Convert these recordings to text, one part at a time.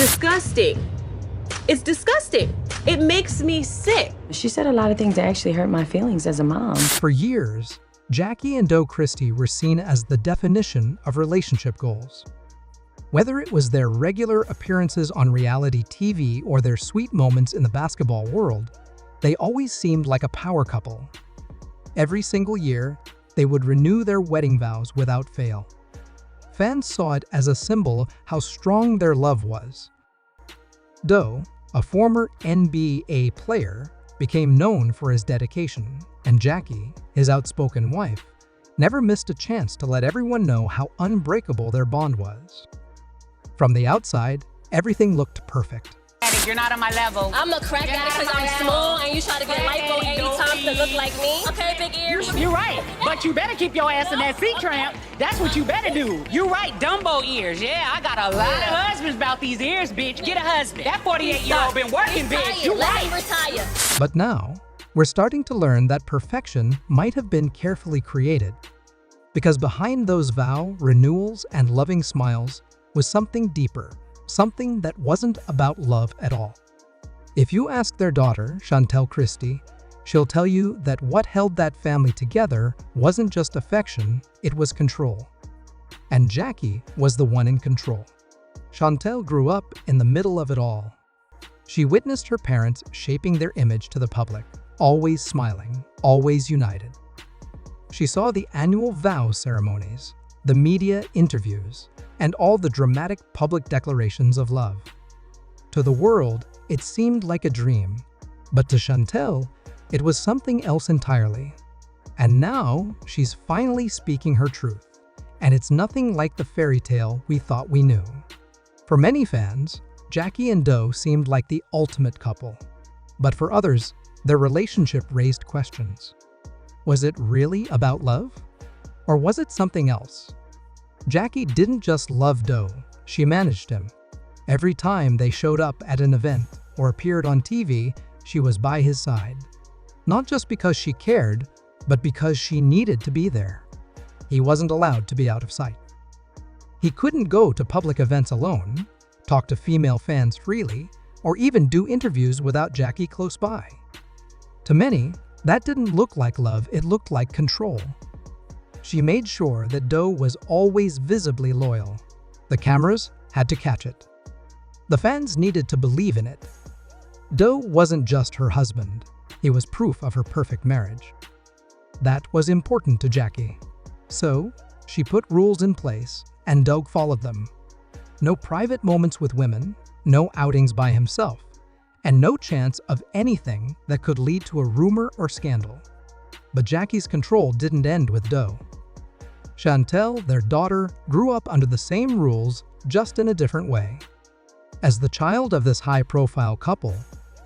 disgusting. It's disgusting. It makes me sick. She said a lot of things that actually hurt my feelings as a mom. For years, Jackie and Doe Christie were seen as the definition of relationship goals. Whether it was their regular appearances on reality TV or their sweet moments in the basketball world, they always seemed like a power couple. Every single year, they would renew their wedding vows without fail. Fans saw it as a symbol of how strong their love was. Doe, a former NBA player, became known for his dedication, and Jackie, his outspoken wife, never missed a chance to let everyone know how unbreakable their bond was. From the outside, everything looked perfect. You're not on my level. I'm a crack addict because I'm small and you try to get lipo 80 times to look like me. Okay, big ears. You're right, but you better keep your ass in that seat tramp. That's what you better do. You're right, Dumbo ears. Yeah, I got a lot of husbands about these ears, bitch. Get a husband. That 48-year-old been working, bitch. You Let right. me retire. But now, we're starting to learn that perfection might have been carefully created. Because behind those vow, renewals, and loving smiles was something deeper, something that wasn't about love at all. If you ask their daughter, Chantel Christie, she'll tell you that what held that family together wasn't just affection, it was control. And Jackie was the one in control. Chantel grew up in the middle of it all. She witnessed her parents shaping their image to the public, always smiling, always united. She saw the annual vow ceremonies, the media interviews, and all the dramatic public declarations of love. To the world, it seemed like a dream, but to Chantel, it was something else entirely. And now, she's finally speaking her truth, and it's nothing like the fairy tale we thought we knew. For many fans, Jackie and Doe seemed like the ultimate couple, but for others, their relationship raised questions. Was it really about love? Or was it something else? Jackie didn't just love Doe, she managed him. Every time they showed up at an event or appeared on TV, she was by his side. Not just because she cared, but because she needed to be there. He wasn't allowed to be out of sight. He couldn't go to public events alone, talk to female fans freely, or even do interviews without Jackie close by. To many, that didn't look like love, it looked like control. She made sure that Doe was always visibly loyal. The cameras had to catch it. The fans needed to believe in it. Doe wasn't just her husband, he was proof of her perfect marriage. That was important to Jackie. So, she put rules in place, and Doe followed them. No private moments with women, no outings by himself, and no chance of anything that could lead to a rumor or scandal. But Jackie's control didn't end with Doe. Chantel, their daughter, grew up under the same rules, just in a different way. As the child of this high-profile couple,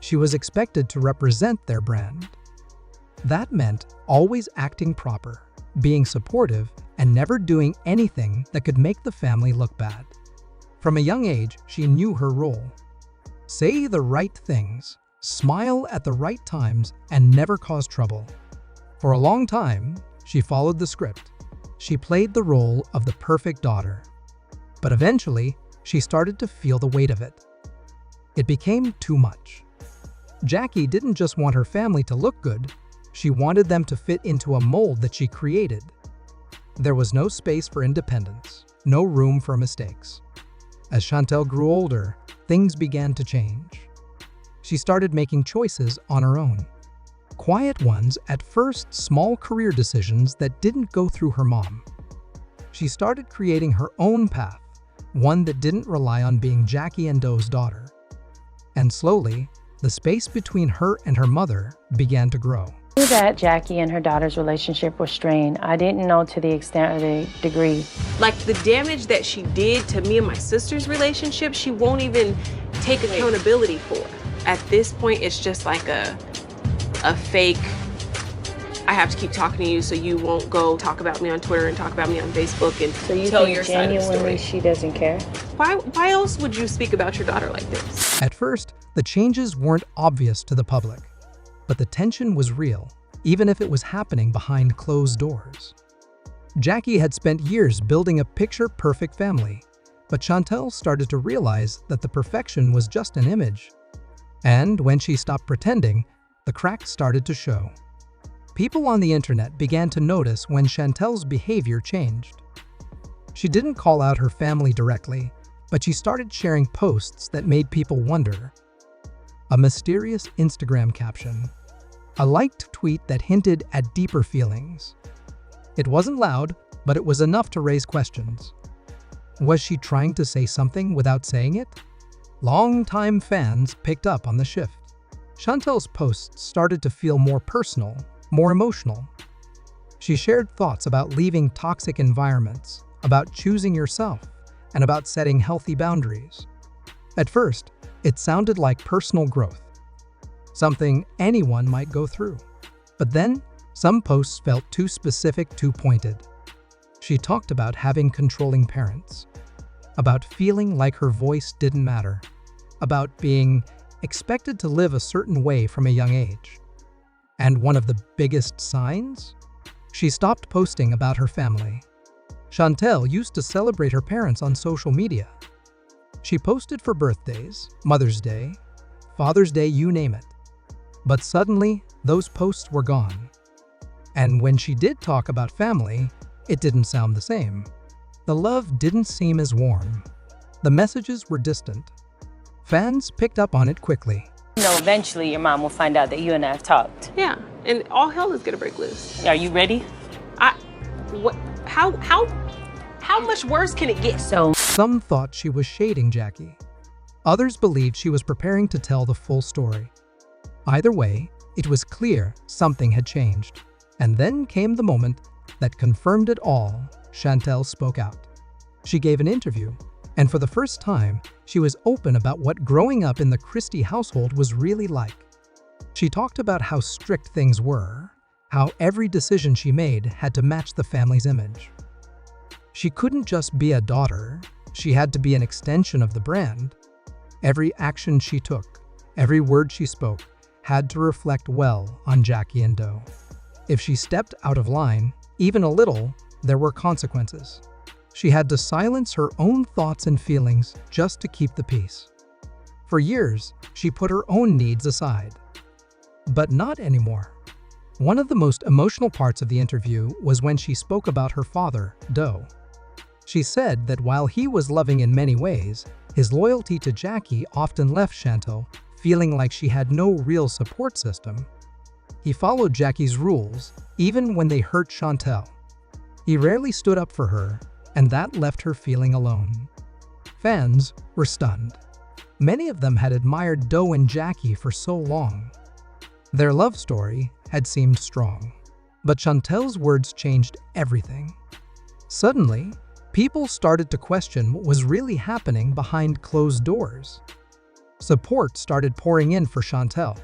she was expected to represent their brand. That meant always acting proper, being supportive, and never doing anything that could make the family look bad. From a young age, she knew her role. Say the right things, smile at the right times, and never cause trouble. For a long time, she followed the script. She played the role of the perfect daughter. But eventually, she started to feel the weight of it. It became too much. Jackie didn't just want her family to look good, she wanted them to fit into a mold that she created. There was no space for independence, no room for mistakes. As Chantel grew older, things began to change. She started making choices on her own. Quiet ones, at first small career decisions that didn't go through her mom. She started creating her own path, one that didn't rely on being Jackie and Doe's daughter. And slowly, the space between her and her mother began to grow. I knew that Jackie and her daughter's relationship was strained. I didn't know to the extent or the degree. Like the damage that she did to me and my sister's relationship, she won't even take accountability for. At this point, it's just like a fake, I have to keep talking to you so you won't go talk about me on Twitter and talk about me on Facebook and So you tell think your side of the genuinely story. she doesn't care? Why else would you speak about your daughter like this? At first, the changes weren't obvious to the public, but the tension was real, even if it was happening behind closed doors. Jackie had spent years building a picture-perfect family, But Chantel started to realize that the perfection was just an image. And when she stopped pretending, the cracks started to show. People on the internet began to notice when Chantel's behavior changed. She didn't call out her family directly, but she started sharing posts that made people wonder. A mysterious Instagram caption. A liked tweet that hinted at deeper feelings. It wasn't loud, but it was enough to raise questions. Was she trying to say something without saying it? Longtime fans picked up on the shift. Chantel's posts started to feel more personal, more emotional. She shared thoughts about leaving toxic environments, about choosing yourself, and about setting healthy boundaries. At first, it sounded like personal growth, something anyone might go through. But then, some posts felt too specific, too pointed. She talked about having controlling parents, about feeling like her voice didn't matter, about being expected to live a certain way from a young age. And one of the biggest signs? She stopped posting about her family. Chantel used to celebrate her parents on social media. She posted for birthdays, Mother's Day, Father's Day, you name it. But suddenly, those posts were gone. And when she did talk about family, it didn't sound the same. The love didn't seem as warm. The messages were distant. Fans picked up on it quickly. You know, eventually your mom will find out that you and I have talked. Yeah, and all hell is gonna break loose. Are you ready? What? How much worse can it get? So, Some thought she was shading Jackie. Others believed she was preparing to tell the full story. Either way, it was clear something had changed. And then came the moment that confirmed it all. Chantel spoke out. She gave an interview, and for the first time, she was open about what growing up in the Christie household was really like. She talked about how strict things were, how every decision she made had to match the family's image. She couldn't just be a daughter, she had to be an extension of the brand. Every action she took, every word she spoke, had to reflect well on Jackie and Doe. If she stepped out of line, even a little, there were consequences. She had to silence her own thoughts and feelings just to keep the peace. For years, she put her own needs aside. But not anymore. One of the most emotional parts of the interview was when she spoke about her father, Doe. She said that while he was loving in many ways, his loyalty to Jackie often left Chantel feeling like she had no real support system. He followed Jackie's rules, even when they hurt Chantel. He rarely stood up for her, and that left her feeling alone. Fans were stunned. Many of them had admired Doe and Jackie for so long. Their love story had seemed strong. But Chantel's words changed everything. Suddenly, people started to question what was really happening behind closed doors. Support started pouring in for Chantel.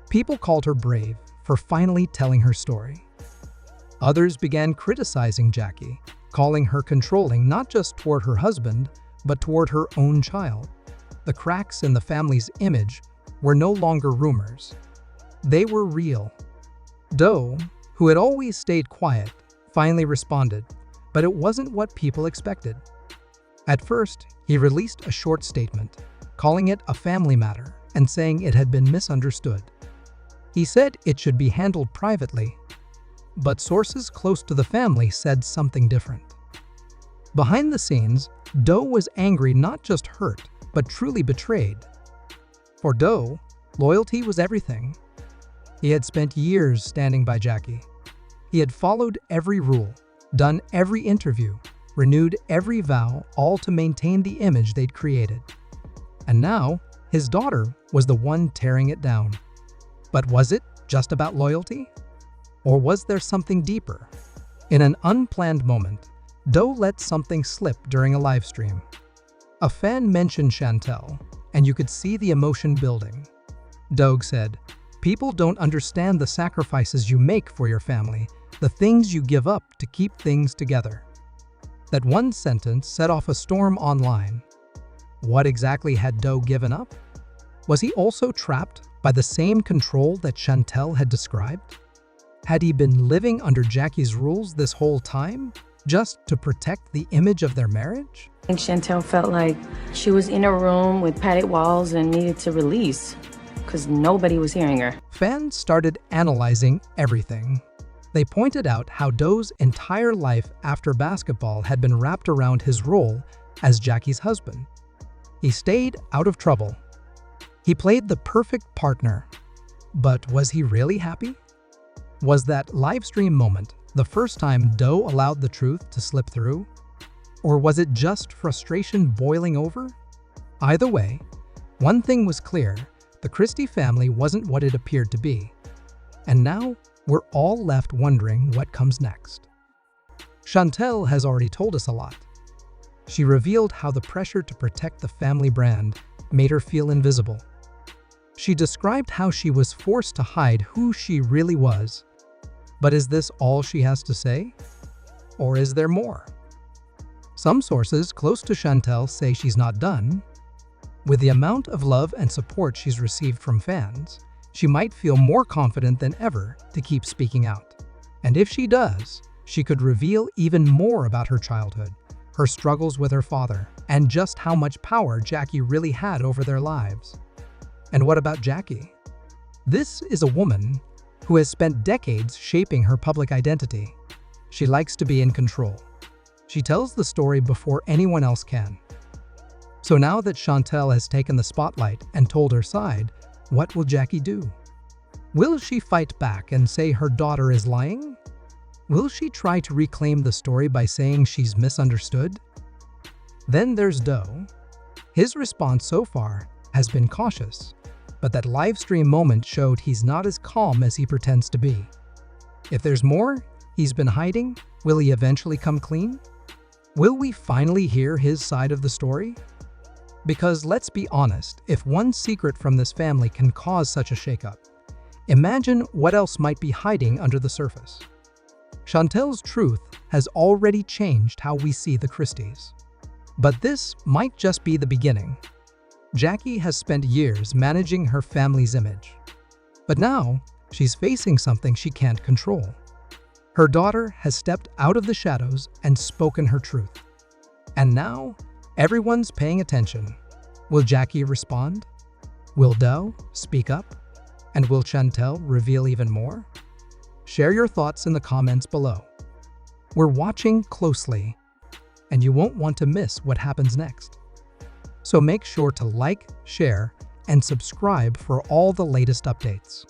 People called her brave for finally telling her story. Others began criticizing Jackie, calling her controlling not just toward her husband, but toward her own child. The cracks in the family's image were no longer rumors. They were real. Doe, who had always stayed quiet, finally responded, but it wasn't what people expected. At first, he released a short statement, calling it a family matter and saying it had been misunderstood. He said it should be handled privately, but sources close to the family said something different. Behind the scenes, Doe was angry, not just hurt, but truly betrayed. For Doe, loyalty was everything. He had spent years standing by Jackie. He had followed every rule, done every interview, renewed every vow, all to maintain the image they'd created. And now, his daughter was the one tearing it down. But was it just about loyalty? Or was there something deeper? In an unplanned moment, Doe let something slip during a live stream. A fan mentioned Chantel, and you could see the emotion building. Doe said, "People don't understand the sacrifices you make for your family, the things you give up to keep things together." That one sentence set off a storm online. What exactly had Doe given up? Was he also trapped by the same control that Chantel had described? Had he been living under Jackie's rules this whole time, just to protect the image of their marriage? And Chantel felt like she was in a room with padded walls and needed to release because nobody was hearing her. Fans started analyzing everything. They pointed out how Doe's entire life after basketball had been wrapped around his role as Jackie's husband. He stayed out of trouble. He played the perfect partner. But was he really happy? Was that live stream moment the first time Doe allowed the truth to slip through? Or was it just frustration boiling over? Either way, one thing was clear: the Christie family wasn't what it appeared to be. And now, we're all left wondering what comes next. Chantel has already told us a lot. She revealed how the pressure to protect the family brand made her feel invisible. She described how she was forced to hide who she really was. But is this all she has to say? Or is there more? Some sources close to Chantel say she's not done. With the amount of love and support she's received from fans, she might feel more confident than ever to keep speaking out. And if she does, she could reveal even more about her childhood, her struggles with her father, and just how much power Jackie really had over their lives. And what about Jackie? This is a woman who has spent decades shaping her public identity. She likes to be in control. She tells the story before anyone else can. So now that Chantel has taken the spotlight and told her side, what will Jackie do? Will she fight back and say her daughter is lying? Will she try to reclaim the story by saying she's misunderstood? Then there's Doe. His response so far has been cautious, but that live stream moment showed he's not as calm as he pretends to be. If there's more he's been hiding, will he eventually come clean? Will we finally hear his side of the story? Because let's be honest, if one secret from this family can cause such a shakeup, imagine what else might be hiding under the surface. Chantel's truth has already changed how we see the Christies. But this might just be the beginning. Jackie has spent years managing her family's image. But now, she's facing something she can't control. Her daughter has stepped out of the shadows and spoken her truth. And now, everyone's paying attention. Will Jackie respond? Will Doe speak up? And will Chantel reveal even more? Share your thoughts in the comments below. We're watching closely, and you won't want to miss what happens next. So make sure to like, share, and subscribe for all the latest updates.